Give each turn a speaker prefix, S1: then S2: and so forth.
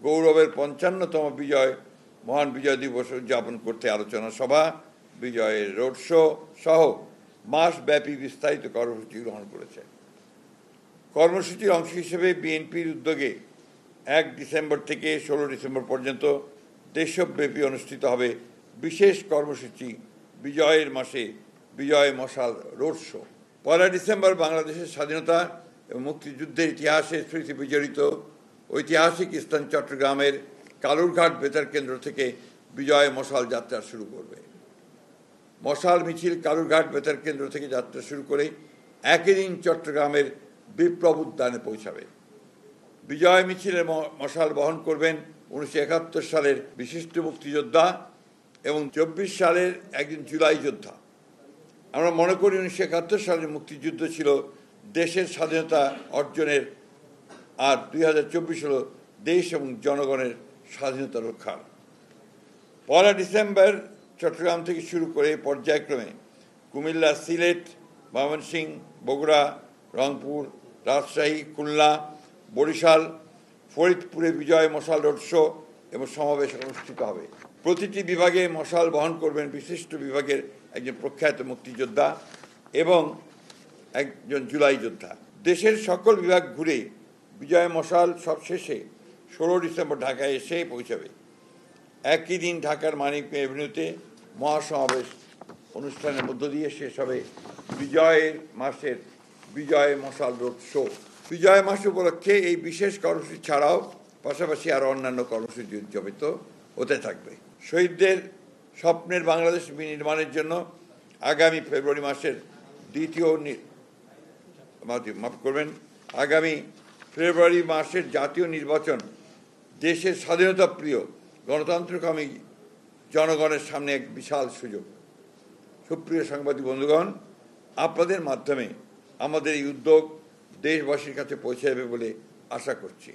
S1: গৌরবের ৫৫তম মহান বিজয় দিবস উদযাপন করতে আলোচনা সভা, বিজয়ের রোড শো সহ মাসব্যাপী বিস্তারিত কর্মসূচি গ্রহণ করেছে। কর্মসূচির অংশ হিসেবে বিএনপির উদ্যোগে ১ ডিসেম্বর থেকে ১৬ ডিসেম্বর পর্যন্ত দেশব্যাপী অনুষ্ঠিত হবে বিশেষ কর্মসূচি বিজয়ের মাসে বিজয় মশাল রোড শো। ১ ডিসেম্বর বাংলাদেশের স্বাধীনতা এবং মুক্তিযুদ্ধের ইতিহাসে স্মৃতি বিজড়িত ঐতিহাসিক স্থান চট্টগ্রামের কালুরঘাট বেতার কেন্দ্র থেকে বিজয় মশাল যাত্রা শুরু করবে। মশাল মিছিল কালুরঘাট বেতার কেন্দ্র থেকে যাত্রা শুরু করে একই দিন চট্টগ্রামের বিপ্লব উদ্যানে পৌঁছাবে। বিজয় মিছিলের মশাল বহন করবেন ১৯৭১ সালের বিশিষ্ট মুক্তিযোদ্ধা এবং ২৪ সালের একজন জুলাই যোদ্ধা। আমরা মনে করি ১৯৭১ সালের মুক্তিযুদ্ধ ছিল দেশের স্বাধীনতা অর্জনের, আর ২০২৪ হল দেশ এবং জনগণের স্বাধীনতা রক্ষার। ১ ডিসেম্বর চট্টগ্রাম থেকে শুরু করে পর্যায়ক্রমে কুমিল্লা, সিলেট, ময়মনসিংহ, বগুড়া, রংপুর, রাজশাহী, খুলনা, বরিশাল, ফরিদপুরে বিজয় মশাল রোড শো এবং সমাবেশ অনুষ্ঠিত হবে। প্রতিটি বিভাগে মশাল বহন করবেন বিশিষ্ট বিভাগের একজন প্রখ্যাত মুক্তিযোদ্ধা এবং একজন জুলাই যোদ্ধা। দেশের সকল বিভাগ ঘুরে বিজয় মশাল সবশেষে ১৬ ডিসেম্বর ঢাকায় এসে পৌঁছাবে। একই দিন ঢাকার মানিক এভিনিউতে মহাসমাবেশ অনুষ্ঠানের মধ্য দিয়ে শেষ হবে বিজয়ের মাসের বিজয় মশাল রোড শো। বিজয় মাস উপলক্ষে এই বিশেষ কর্মসূচি ছাড়াও পাশাপাশি আরও অন্যান্য কর্মসূচি উদযাপিত হতে থাকবে। শহীদদের স্বপ্নের বাংলাদেশ নির্মাণের জন্য আগামী ফেব্রুয়ারি মাসের জাতীয় নির্বাচন দেশের স্বাধীনতা প্রিয় গণতন্ত্রকামী জনগণের সামনে এক বিশাল সুযোগ। সুপ্রিয় সাংবাদিক বন্ধুগণ, আপনাদের মাধ্যমে আমাদের এই উদ্যোগ দেশবাসীর কাছে পৌঁছে যাবে বলে আশা করছি।